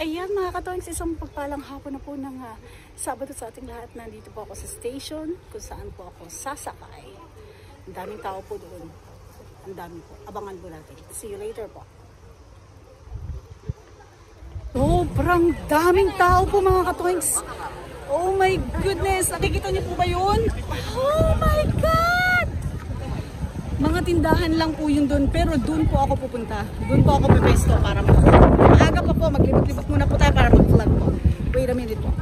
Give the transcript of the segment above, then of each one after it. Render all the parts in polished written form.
Ayan mga katoings, isang pagpalang hapon na po ng Sabado sa ating lahat. Nandito po ako sa station kung saan po ako sasakay. Ang daming tao po doon. Ang dami po. Abangan po natin. See you later po. Sobrang daming tao po mga katoings. Oh my goodness. Nakikita niyo po ba yun? Oh my God! Mga tindahan lang po yun doon. Pero doon po ako pupunta. Doon po ako pipesto para maaga pa po. Maglibot-libot muna po tayo para mag-vlog po. Wait a minute po.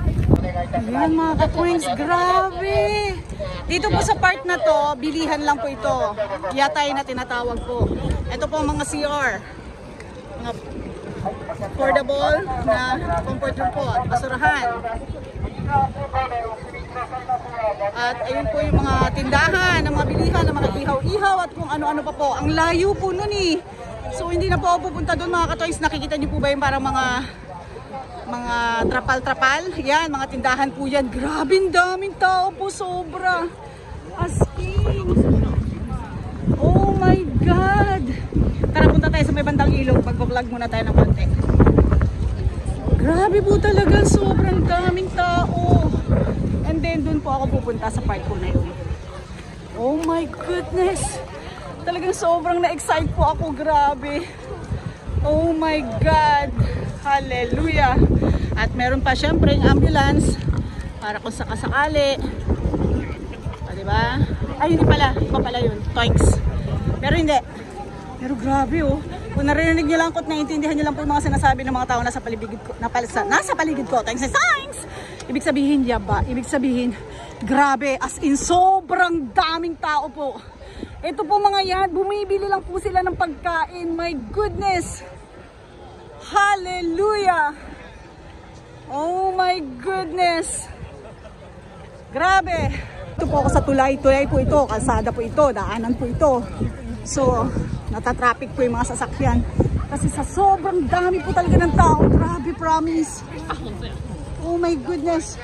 Ayan mga ka-twins. Grabe! Dito po sa part na to, bilihan lang po ito. Yatay na tinatawag po. Ito po mga CR. Mga affordable na comfort room po. At basurahan. At ayun po yung mga tindahan, ng mga bilihan, ng mga ihaw-ihaw at kung ano-ano pa po. Ang layo po nun eh. So hindi na po ako pupunta doon mga ka-toys. Nakikita niyo po ba yung parang mga trapal-trapal? Yan, mga tindahan po yan. Grabe, daming tao po, sobra. As in. Oh my God. Tara, punta tayo sa may bandang ilog. Mag-vlog muna tayo ng konti. Grabe po talaga, sobrang daming tao. And then doon po ako pupunta sa part ko na yun. Oh my goodness. Talagang sobrang na-excite po ako, grabe. Oh my God. Hallelujah. At meron pa syempre yung ambulance para kung sakasakali. Diba? Ay, hindi pala. Iba pala yun. Toinks. Pero hindi. Pero grabe oh. Kung narinig nyo lang ko at naiintindihan nyo lang po yung mga sinasabi ng mga tao nasa paligid ko, nasa paligid ko. Thanks. Ibig sabihin, yaba. Ibig sabihin, grabe. As in, sobrang daming tao po. Ito po mga yan, bumibili lang po sila ng pagkain. My goodness. Hallelujah. Oh my goodness. Grabe. Ito po ako sa tulay. Tulay po ito. Kalsada po ito. Daanan po ito. So, natatraffic po yung mga sasakyan. Kasi sa sobrang dami po talaga ng tao. Grabe, promise. Oh my goodness.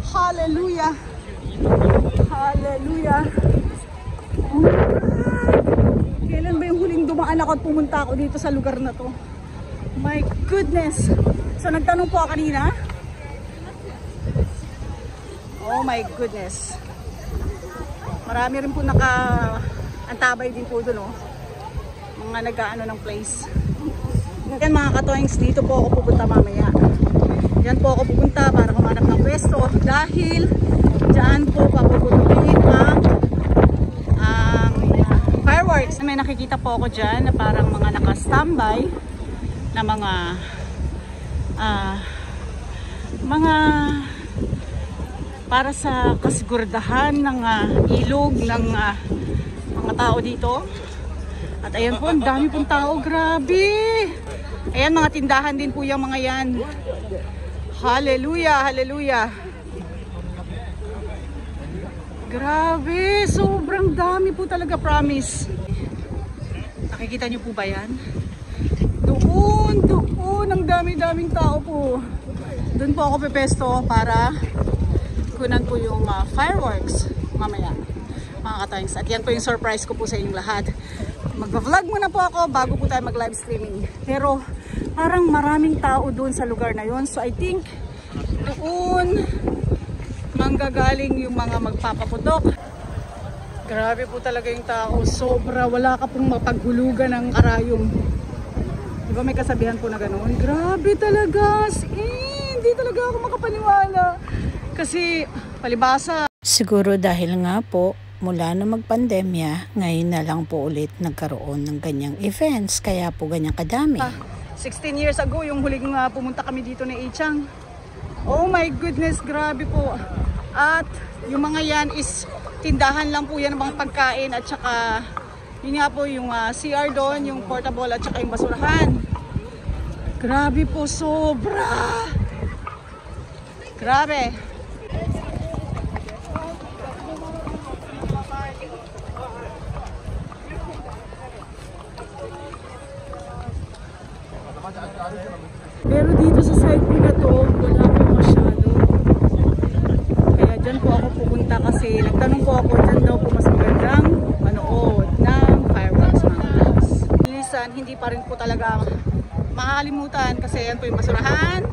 Hallelujah. Hallelujah. Oh my God. Kailan ba yung huling dumaan ako at pumunta ako dito sa lugar na to? My goodness. So nagtanong po ako kanina. Oh my goodness. Marami rin po antabay din po doon, oh. Mga nag-aano ng place. Yan mga katoings, dito po ako pupunta mamaya. Yan po ako pupunta para kumanap ng pwesto. Dahil dyan po papuputuin ang fireworks. May nakikita po ako dyan na parang mga naka-standby na mga para sa kasigurdahan ng ilog ng mga tao dito. At ayan po, ang dami pong tao. Grabe! Ayan, mga tindahan din po yung mga yan. Hallelujah! Hallelujah! Grabe! Sobrang dami po talaga, promise. Nakikita nyo po ba yan? Doon, ang dami-daming tao po. Doon po ako pepesto para kunan po yung fireworks mamaya, mga katoings. At yan po yung surprise ko po sa inyong lahat. Mag-vlog muna po ako bago po tayo mag-live streaming. Pero parang maraming tao doon sa lugar na yon. So I think doon manggagaling yung mga magpapaputok. Grabe po talaga yung tao. Sobra, wala ka pong mapaghulugan ng karayom. Diba may kasabihan po na ganoon? Grabe talaga. Hindi talaga ako makapaniwala. Kasi palibasa. Siguro dahil nga po mula na magpandemya, ngayon na lang po ulit nagkaroon ng ganyang events. Kaya po ganyang kadami. 16 years ago yung huling pumunta kami dito na Ichang. Oh my goodness, grabe po. At yung mga yan is tindahan lang po yan ng mga pagkain at saka yun nga po yung CR doon, yung portable at saka yung basurahan. Grabe po, sobra. Grabe. Pero dito sa side ko na to, wala po masyado. Kaya dyan po ako pupunta kasi nagtanong po ako, dyan daw po mas magandang manood ng fireworks mga guys. Minsan, hindi pa rin po talaga makakalimutan kasi yan po yung basurahan.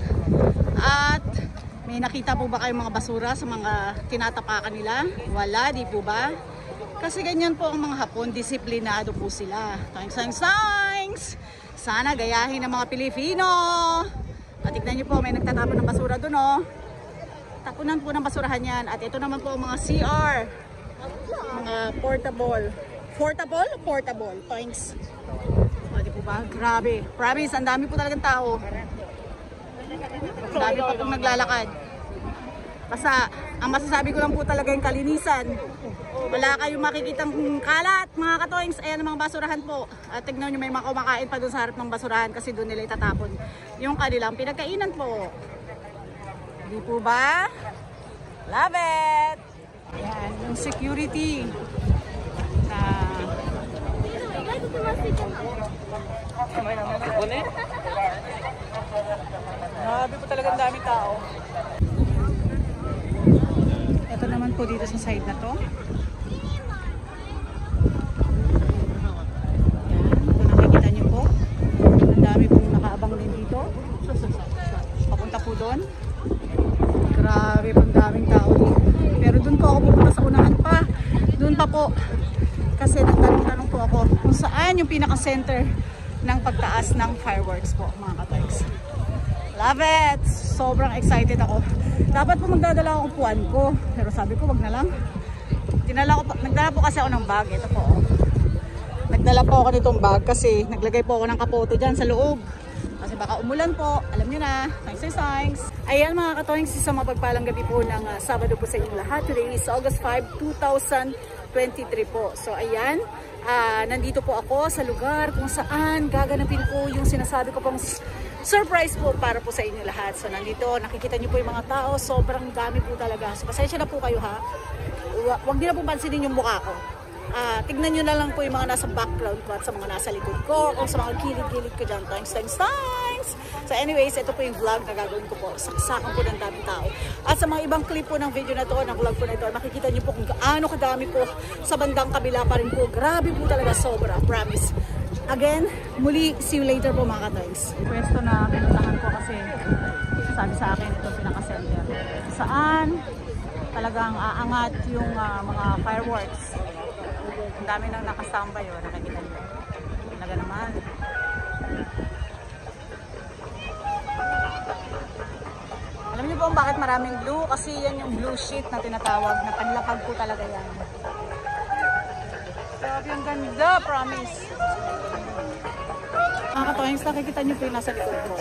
At may nakita po ba kayong mga basura sa mga tinatapakan nila? Wala, di po ba? Kasi ganyan po ang mga Hapon, disiplinado po sila. Thanks, thanks, thanks! Sana gayahin ng mga Pilipino. At tignan nyo po, may nagtatapon ng basura dun, oh. Tapunan po ng basurahan yan. At ito naman po ang mga CR. Mga portable. Portable. Thanks. O, di po ba? Grabe. Promise, ang dami po talagang tao. Ang dami pa pong naglalakad. Basta, ang masasabi ko lang po talaga yung kalinisan. Wala kayong makikitang kalat, mga katoings. Ayan ang mga basurahan po. At tignan nyo, may mga kumakain pa doon sa harap ng basurahan kasi doon nila itatapon yung kanilang pinagkainan po. Di po ba? Love it! Ayan, yung security. Grabe po talagang dami tao. Ito naman po dito sa side na to. Kung nakikita niyo po, ang dami pong nakaabang din dito. Papunta po doon. Grabe po ang daming tao dito. Pero doon po ako pupunta sa unahan pa. Doon pa po. Kasi nagtanong po ako kung saan yung pinaka-center ng pagtaas ng fireworks po, mga katoings. Love it! Sobrang excited ako. Dapat po magdadala ako ng upuan ko. Pero sabi ko, wag na lang. Nagdala po kasi ako ng bag. Ito po. Nagdala po ako nitong bag kasi naglagay po ako ng kapote dyan sa loob. Kasi baka umulan po. Alam nyo na. Thanks. Ayan mga katoings, sa mapagpalang gabi po ng Sabado po sa inyong lahat. Today is August 5, 2023 po. So ayan, nandito po ako sa lugar kung saan gaganapin po yung sinasabi ko pong surprise po para po sa inyo lahat. So nandito, nakikita nyo po yung mga tao, sobrang dami po talaga. So pasensya na po kayo ha. Huwag nyo na po pansinin yung mukha ko. Tignan nyo na lang po yung mga nasa background ko at sa mga nasa likod ko o sa mga gilid-gilid ko dyan. Thanks. So anyways, ito po yung vlog na gagawin ko po. Saksakan po ng daming tao. At sa mga ibang clip po ng video na to, ng vlog po na ito, makikita nyo po kung gaano kadami po sa bandang kabila pa rin po. Grabe po talaga, sobra. Promise. Again, muli, see you later po mga katoings. Pwesto na pinuntahan ko kasi sabi sa akin ito pinaka-center. Saan talagang aangat yung mga fireworks. Ang dami nang nakastambay, oh, nakikita nyo. Talaga naman. Alam niyo po bakit maraming blue? Kasi yan yung blue sheet na tinatawag na panlapag po talaga yan. Grabe ang ganda, promise. Mga katoings, nakikita niyo po yung nasa likod ko.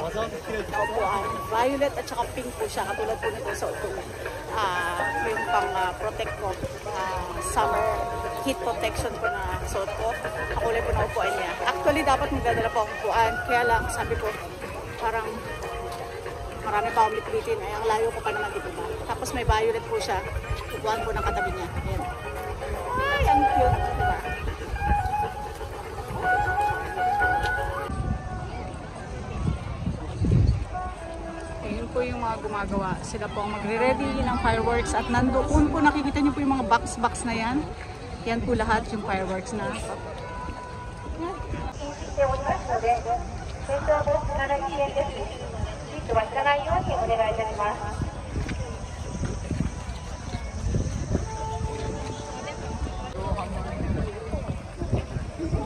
Upuan. Violet at saka pink po siya. Katulad po nito sa upo. Yung pang protect ko. Summer heat protection po na suot ko. Kakulay po na upuan niya. Actually, dapat magdadala po ang upuan. Kaya lang, sabi ko, parang marami pa akong lipitin. Ay, ang layo ko pa naman dito ba. Tapos may violet po siya. Upuan po ng katabi niya. Ayan. Ay, ang cute. Diba? Ayun po yung mga gumagawa. Sila po ang magre-ready ng fireworks. At nandoon po nakikita niyo po yung mga box na yan. Yan po lahat yung fireworks na.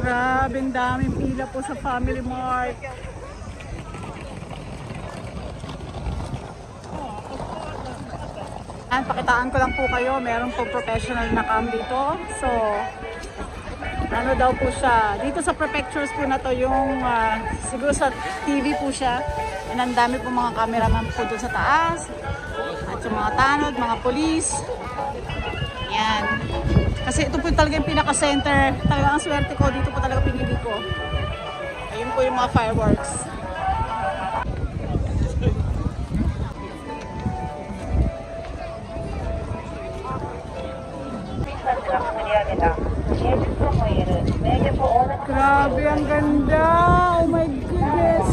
Grabe, ang daming pila po sa Family Mart. Pakitaan ko lang po kayo, meron po professional na cam dito. So, ano daw po siya, dito sa prefectures po na to yung, siguro sa TV po siya. And ang dami po mga cameraman po doon sa taas. At yung mga tanod, mga police. Yan. Kasi ito po talaga yung pinaka-center. Talaga ang swerte ko, dito po talaga pinili ko. Ayun po yung mga fireworks. Grabe, ang ganda! Oh my goodness!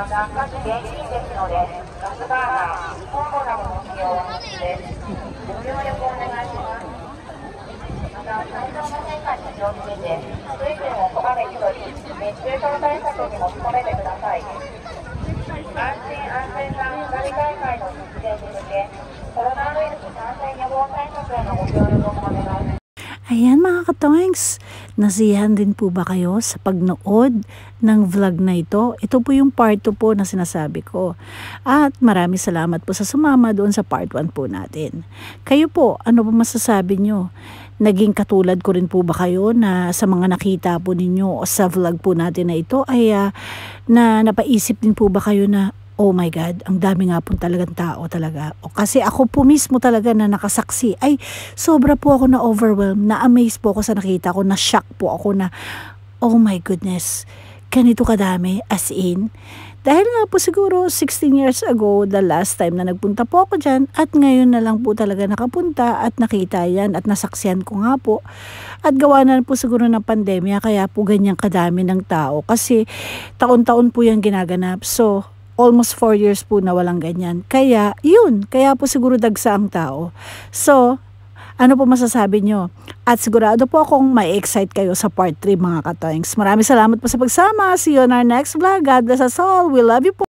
またガス現金ですので、ガスバーナー、コンロなどの使用は禁止です。ご協力お願いします。また、体調の変化に気をつけて、水分をこまめに取り、熱中症対策にも努めてください。安心安全な花火大会の実現に向け、コロナウイルス感染予防対策へのご協力をお願いします。Ayan mga katoings, nasiyahan din po ba kayo sa pagnood ng vlog na ito? Ito po yung part 2 po na sinasabi ko. At maraming salamat po sa sumama doon sa part 1 po natin. Kayo po, ano po masasabi nyo? Naging katulad ko rin po ba kayo na sa mga nakita po ninyo sa vlog po natin na ito ay na napaisip din po ba kayo na oh my God, ang dami nga po talagang tao talaga. O kasi ako po mismo talaga na nakasaksi. Ay, sobra po ako na overwhelmed, na-amaze po ako sa nakita ko, na-shock po ako na, oh my goodness, ganito kadami, as in. Dahil nga po siguro 16 years ago, the last time na nagpunta po ako dyan, at ngayon na lang po talaga nakapunta at nakita yan at nasaksihan ko nga po. At gawa na po siguro ng pandemya, kaya po ganyang kadami ng tao. Kasi taon-taon po yan ginaganap. So, almost 4 years po na walang ganyan. Kaya, yun. Kaya po siguro dagsa ang tao. So, ano po masasabi nyo? At sigurado po akong ma-excite kayo sa part 3 mga katoings. Maraming salamat po sa pagsama. See you on our next vlog. God bless us all. We love you po.